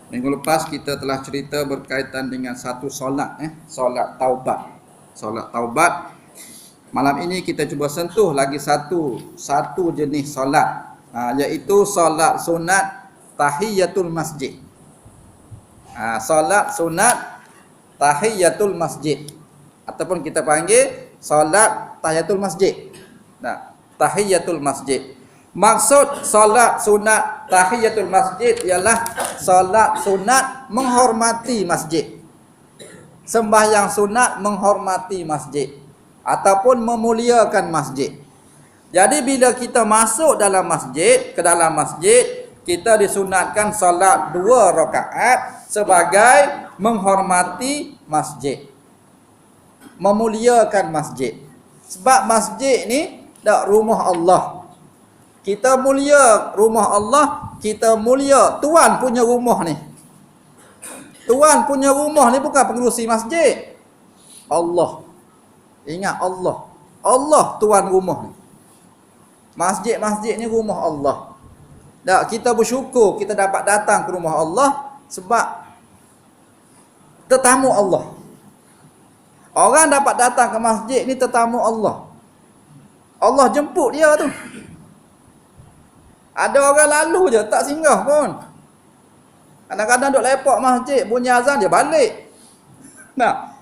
Minggu lepas kita telah cerita berkaitan dengan satu solat, solat taubat. Solat taubat. Malam ini kita cuba sentuh lagi satu jenis solat, iaitu solat sunat tahiyatul masjid. Solat sunat tahiyatul masjid, ataupun kita panggil solat tahiyatul masjid. Tahiyatul masjid. Maksud solat sunat tahiyatul masjid ialah solat sunat menghormati masjid. Sembahyang sunat menghormati masjid ataupun memuliakan masjid. Jadi bila kita masuk dalam masjid, ke dalam masjid, kita disunatkan solat 2 rakaat sebagai menghormati masjid, memuliakan masjid. Sebab masjid ni dak rumah Allah. Kita mulia rumah Allah, kita mulia Tuan punya rumah ni. Tuan punya rumah ni bukan pengerusi masjid. Allah. Ingat Allah. Allah tuan rumah ni. Masjid-masjid ni rumah Allah. Tak, kita bersyukur kita dapat datang ke rumah Allah sebab tetamu Allah. Orang dapat datang ke masjid ni tetamu Allah. Allah jemput dia tu. Ada orang lalu je tak singgah pun. Kadang-kadang duk lepak masjid, bunyi azan dia balik.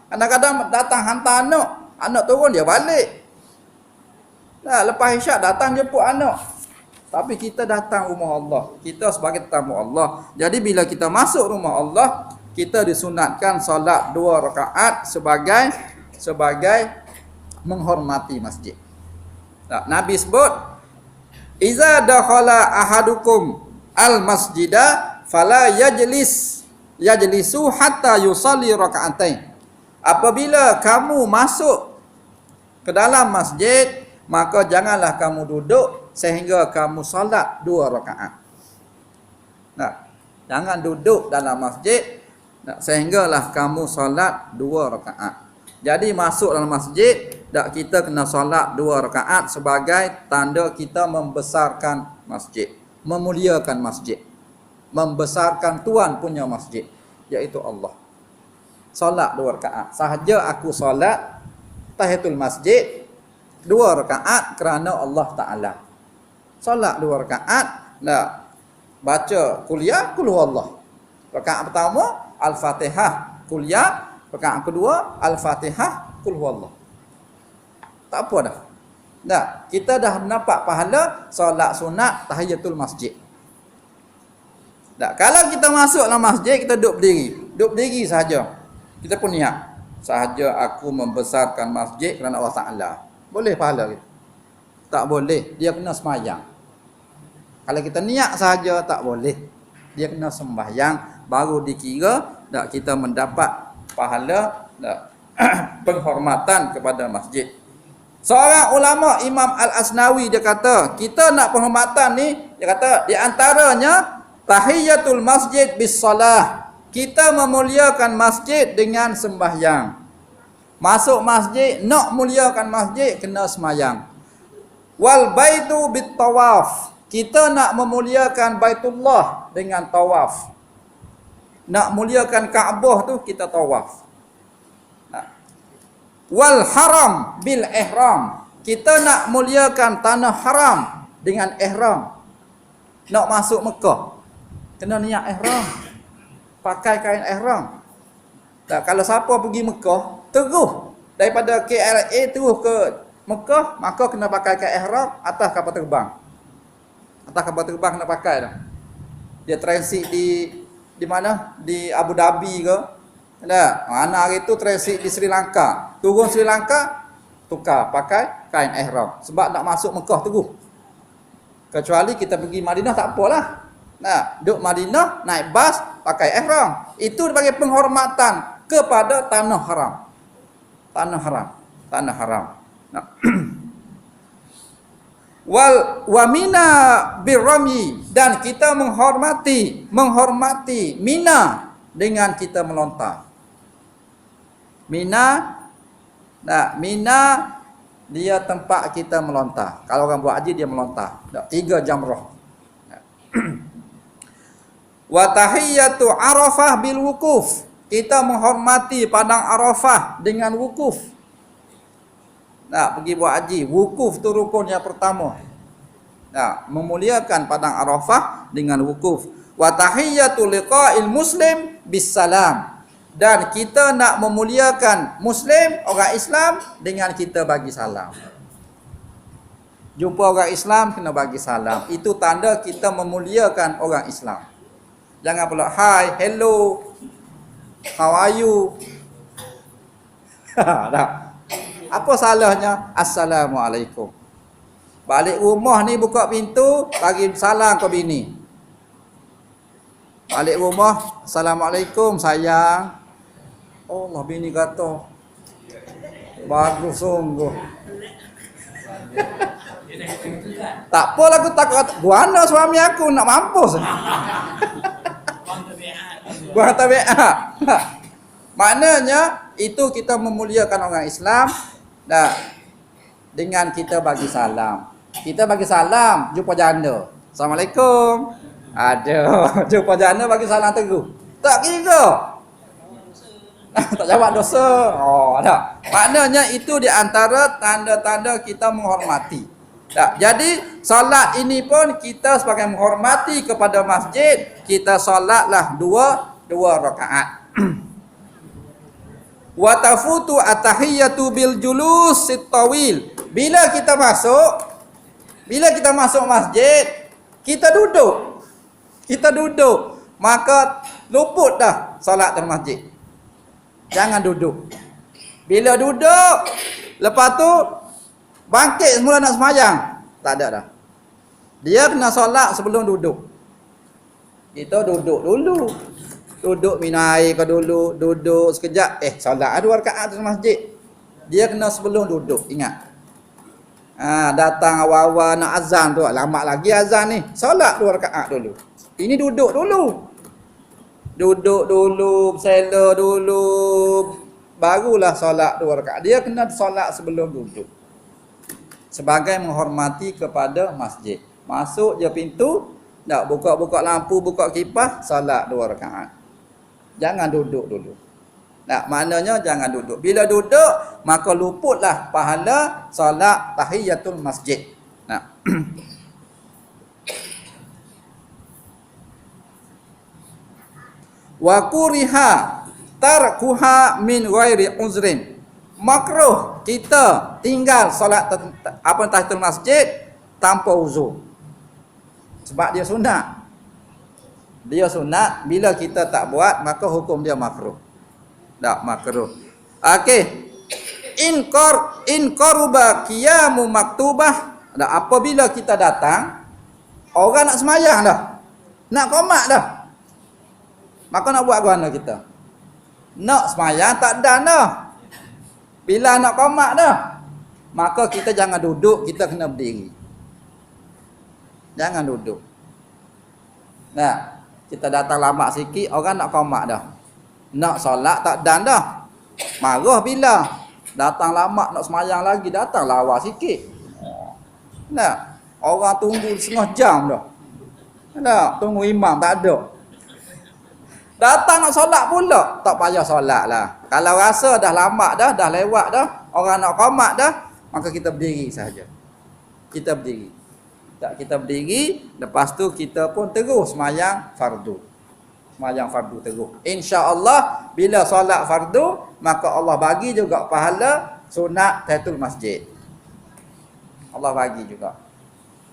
Kadang-kadang datang hantar anak turun dia balik. Lepas isyak datang jemput anak. Tapi kita datang rumah Allah, kita sebagai tetamu Allah. Jadi bila kita masuk rumah Allah, kita disunatkan solat 2 rakaat sebagai menghormati masjid. Nabi sebut, iza dakhala ahadukum al-masjida fala yajlisu hatta yusalli raka'atain. Apabila kamu masuk ke dalam masjid, maka janganlah kamu duduk sehingga kamu solat 2 rakaat. Jangan duduk dalam masjid sehinggalah kamu solat 2 rakaat. Jadi masuk dalam masjid, kita kena solat 2 rakaat sebagai tanda kita membesarkan masjid, memuliakan masjid, membesarkan Tuhan punya masjid, iaitu Allah. Solat 2 rakaat. Sahaja aku solat tahiyatul masjid 2 rakaat kerana Allah Ta'ala. Solat 2 rakaat, baca kuliah qul huwallah. Rakaat pertama Al-Fatihah kuliah, rakaat kedua Al-Fatihah qul huwallah. Tak apa dah. Kita dah mendapat pahala solat sunat tahiyatul masjid. Kalau kita masuk dalam masjid, kita duduk berdiri sahaja. Kita pun niat, sahaja aku membesarkan masjid kerana Allah Ta'ala. Boleh pahala kita? Tak boleh, dia kena sembahyang. Kalau kita niat sahaja tak boleh. Dia kena sembahyang baru dikira kita mendapat pahala penghormatan kepada masjid. Seorang ulama Imam Al-Asnawi dia kata, kita nak penghormatan ni, dia kata di antaranya tahiyatul masjid bis salah. Kita memuliakan masjid dengan sembahyang. Masuk masjid, nak muliakan masjid kena sembahyang. Wal baitu bit tawaf. Kita nak memuliakan Baitullah dengan tawaf. Nak muliakan Kaabah tu kita tawaf. Wal haram bil ihram. Kita nak muliakan tanah haram dengan ihram. Nak masuk Mekah, kena niat ihram. Pakai kain ihram. Kalau siapa pergi Mekah, terus daripada KLA terus ke Mekah, maka kena pakai kain ihram atas kapal terbang. Atas kapal terbang kena pakai dah. Dia transit di mana? Di Abu Dhabi ke? Mana hari tu transit di Sri Lanka. Turun Sri Lanka, tukar pakai kain ihram. Sebab nak masuk Mekah terus. Kecuali kita pergi Madinah tak apalah. Duduk Madinah, naik bas, pakai ihram. Itu sebagai penghormatan kepada tanah haram. Tanah haram. Tanah haram. Wa mina birrami, dan kita menghormati Mina dengan kita melontar. Mina dia tempat kita melontar. Kalau orang buat haji dia melontar. 3 jamrah. Wa tahiyyatu Arafah bil wukuf. Kita menghormati padang Arafah dengan wukuf. Nah, pergi buat haji, wukuf tu rukun yang pertama. Nah, memuliakan padang Arafah dengan wukuf. Wa tahiyyatu liqa'il muslim bis salam. Dan kita nak memuliakan muslim, orang Islam, dengan kita bagi salam. Jumpa orang Islam kena bagi salam. Itu tanda kita memuliakan orang Islam. Jangan pula hi, hello, how are you? Dah. Apa salahnya? Assalamualaikum. Balik rumah ni buka pintu, bagi salam ke bini. Balik rumah, Assalamualaikum sayang. Allah, bini kata, bagus sungguh. Tak apalah aku takut. Guana suami aku nak mampus. Gua tabiat. Maknanya itu kita memuliakan orang Islam. Dah. Dengan kita bagi salam. Kita bagi salam, jumpa janda. Assalamualaikum. Ada. Jumpa janda bagi salam teguh. Tak kira. Tak jawab dosa. Oh, ada. Maknanya itu di antara tanda-tanda kita menghormati. Tak. Jadi solat ini pun kita sebagai menghormati kepada masjid, kita solatlah dua rakaat. Wa tafutu at-tahiyyatu bil julus at-tawil. Bila kita masuk masjid, kita duduk. Maka luput dah solat dalam masjid. Jangan duduk. Bila duduk, lepas tu bangkit semula nak sembahyang. Tak ada dah. Dia kena solat sebelum duduk. Kita duduk dulu. Duduk minum air ke dulu, duduk sekejap. Solat 2 rakaat dalam masjid. Dia kena sebelum duduk, ingat. Datang awal-awal nak azan tu, lama lagi azan ni. Solat 2 rakaat dulu. Ini duduk dulu. Duduk dulu, bersela dulu, barulah solat 2 rakaat. Dia kena solat sebelum duduk. Sebagai menghormati kepada masjid. Masuk je pintu, tak buka-buka lampu, buka kipas, solat 2 rakaat. Jangan duduk dulu. Tak, maknanya jangan duduk. Bila duduk, maka luputlah pahala solat tahiyatul masjid. Nah. Wa kuriha tarkuha min ghairi uzrin. Makruh kita tinggal solat tahiyatul masjid tanpa uzur. Sebab dia sunat. Dia sunat, bila kita tak buat maka hukum dia makruh. Tak makruh. Okey. In qaruba qiyamu maktubah. Apabila kita datang, orang nak semayang dah. Nak qomat dah. Maka nak buat guana kita. Nak semayang tak dan dah. Bila nak qomat dah, maka kita jangan duduk, kita kena berdiri. Jangan duduk. Nah, kita datang lama sikit, orang nak qomat dah. Nak solat tak dan dah. Marah bila datang lama nak semayang lagi, datang lawa sikit. Nah, orang tunggu setengah jam dah. Nah, tunggu imam tak ada. Datang nak solat pula, tak payah solat lah. Kalau rasa dah lama dah lewat dah, orang nak qomat dah, maka kita berdiri saja. Kita berdiri. Tak, kita berdiri, lepas tu kita pun terus semayang fardu. Semayang fardu terus. Insya-Allah bila solat fardu, maka Allah bagi juga pahala sunat tahiyatul masjid. Allah bagi juga.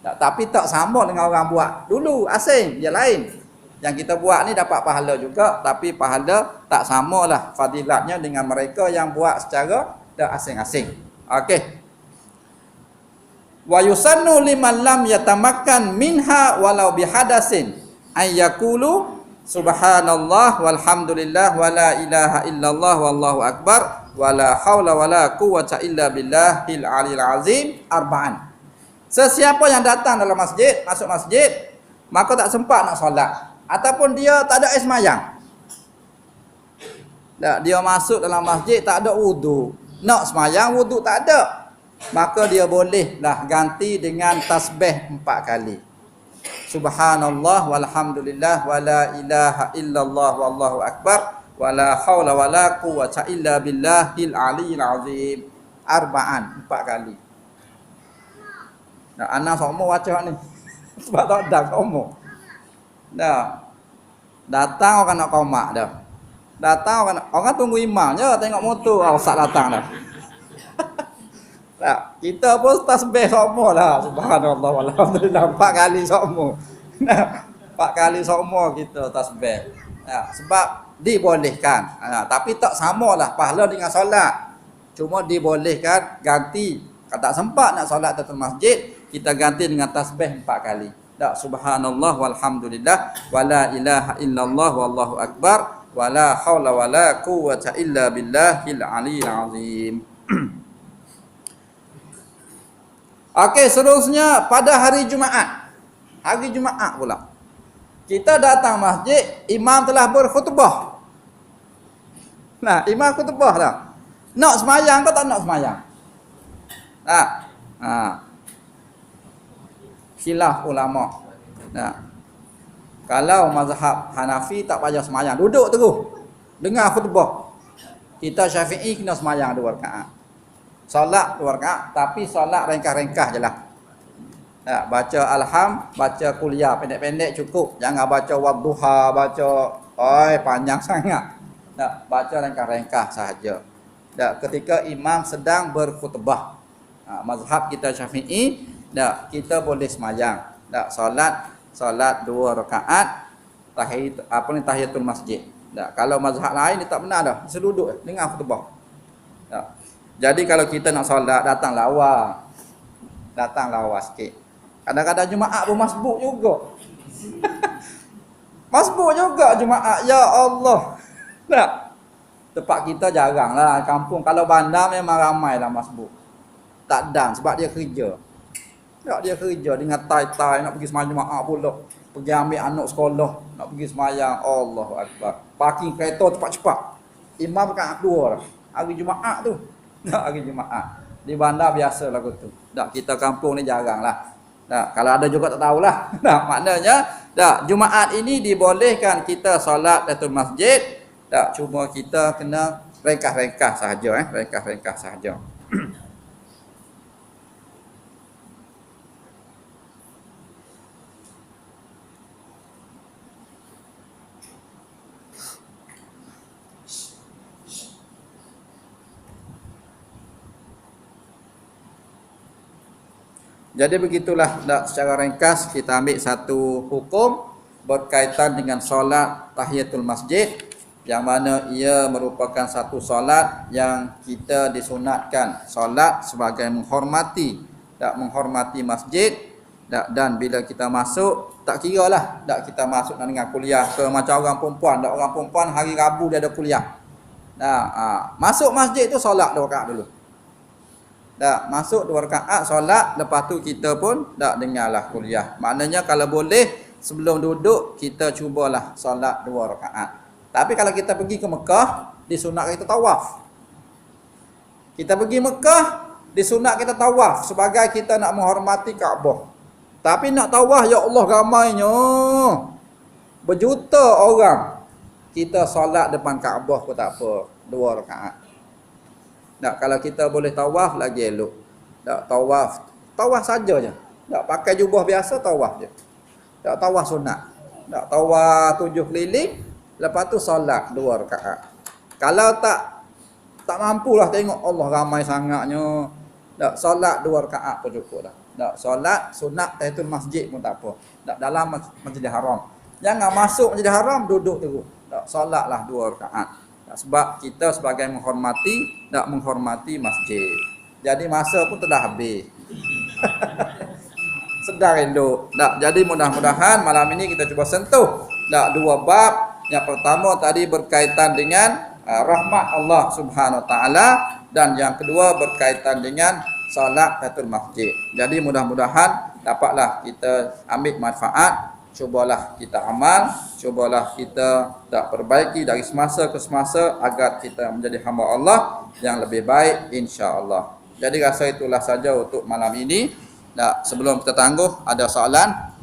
Tak, tapi tak sama dengan orang buat dulu, asing, dia lain. Yang kita buat ni dapat pahala juga, tapi pahala tak samalah fadilatnya dengan mereka yang buat secara asing-asing. Okey. Wa yusannu liman lam yatamakkan minha walau bihadasin ay yaqulu subhanallah walhamdulillah wala ilaha illallah wallahu akbar wala haula wala quwwata illa billahil aliyil azim arba'an. Sesiapa yang datang dalam masjid, masuk masjid, maka tak sempat nak solat ataupun dia tak ada air semayang. Tak, dia masuk dalam masjid tak ada wudu. Nak semayang wudu tak ada. Maka dia bolehlah ganti dengan tasbih 4 kali. subhanallah walhamdulillah wala ilaha illallah wallahu akbar wala haula wala quwwata illa billahil aliyil azim. Arba'an, 4 kali. Nah, anak semua baca ni. Sebab tak ada semua. Dah. Datang orang nak qomak dah. Datang orang tunggu imam je tengok motor awak datang dah. Tak, kita pun tasbih semua lah. Subhanallah walhamdulillah 4 kali semua. Nah, 4 kali semua kita tasbih. Nah, sebab dibolehkan. Tapi tak samalah pahala dengan solat. Cuma dibolehkan ganti. Kalau tak sempat nak solat tahiyatul masjid, kita ganti dengan tasbih 4 kali. Tak, subhanallah walhamdulillah wala ilaha illallah wallahu akbar wala haula wala quwwata illa billahil aliyil azim. Okey, seterusnya pada hari Jumaat. Hari Jumaat pula. Kita datang masjid, imam telah berkhutbah. Nah, imam khutbah dah. Nak semayang ke tak nak semayang? Tak. Khilaf ulama. Nah. Kalau mazhab Hanafi tak payah semayang, duduk terus. Dengar khutbah. Kita Syafi'i kena semayang 2 rakaat. Solat 2 rakaat, tapi solat ringkas-ringkas jelah. Ya, baca alham, baca kuliah pendek-pendek cukup. Jangan baca wadduha, baca panjang sangat. Ya, baca ringkas-ringkas sahaja. Ya, ketika imam sedang berkhutbah. Mazhab kita Syafi'i, ya, kita boleh semayang. Ya, solat 2 rakaat tahiyatul masjid. Ya, kalau mazhab lain dia tak benar dah. Seduduk dengar khutbah. Ya. Jadi kalau kita nak solat datang lawa. Datang lawa sikit. Kadang-kadang Jumaat pun masbuk juga. Masbuk juga Jumaat. Ya Allah. Tak. Tempat kita jaranglah kampung. Kalau bandar memang ramailah masbuk. Tak dan sebab dia kerja. Tak, dia kerja dengan tai-tai nak pergi semayang Jumaat pula. Pergi ambil anak sekolah, nak pergi semayang. Allahu akbar. Parking kereta cepat-cepat. Imam rakaat 2 dah. Hari Jumaat tu. Tak, hari Jumaat. Di bandar biasalah gitu. Tak, kita kampung ni jaranglah. Tak, kalau ada juga tak tahulah. Tak, maknanya tak, Jumaat ini dibolehkan kita solat tahiyatul masjid. Tak, cuma kita kena ringkas-ringkas sahaja ringkas-ringkas sahaja. Jadi begitulah secara ringkas kita ambil satu hukum berkaitan dengan solat tahiyatul masjid, yang mana ia merupakan satu solat yang kita disunatkan solat sebagai menghormati masjid. Dan bila kita masuk, tak kira lah kita masuk nak dengar kuliah ke macam orang perempuan. Orang perempuan hari Rabu dia ada kuliah. Masuk masjid tu solat 2 rakaat dulu. Masuk 2 rakaat solat, lepas tu kita pun dengarlah kuliah. Maknanya kalau boleh sebelum duduk kita cubalah solat 2 rakaat. Tapi kalau kita pergi ke Mekah, disunat kita tawaf. Kita pergi Mekah, disunat kita tawaf sebagai kita nak menghormati Kaabah. Tapi nak tawaf, ya Allah ramainya. Berjuta orang. Kita solat depan Kaabah pun tak apa, 2 rakaat. Tak, kalau kita boleh tawaf lagi elok. Tak, tawaf saja je. Tak, pakai jubah biasa tawaf je. Tak, tawaf sunat. Tak, tawaf 7 keliling, lepas tu solat 2 rakaat. Kalau tak mampulah tengok Allah ramai sangatnya. Tak, solat 2 rakaat pun cukup dah. Tak, solat sunat tahiyatul masjid pun tak apa. Tak, dalam Masjidil Haram. Jangan masuk Masjidil Haram duduk terus. Tak, solatlah 2 rakaat. Sebab kita sebagai menghormati masjid. Jadi masa pun telah habis. Sedar elok. Jadi mudah-mudahan malam ini kita cuba sentuh 2 bab. Yang pertama tadi berkaitan dengan rahmat Allah Subhanahu Wa Taala, dan yang kedua berkaitan dengan solat tahiyatul masjid. Jadi mudah-mudahan dapatlah kita ambil manfaat. Cubalah kita amal, cubalah kita perbaiki dari semasa ke semasa agar kita menjadi hamba Allah yang lebih baik, insya-Allah. Jadi rasa itulah saja untuk malam ini. Sebelum kita tangguh, ada soalan?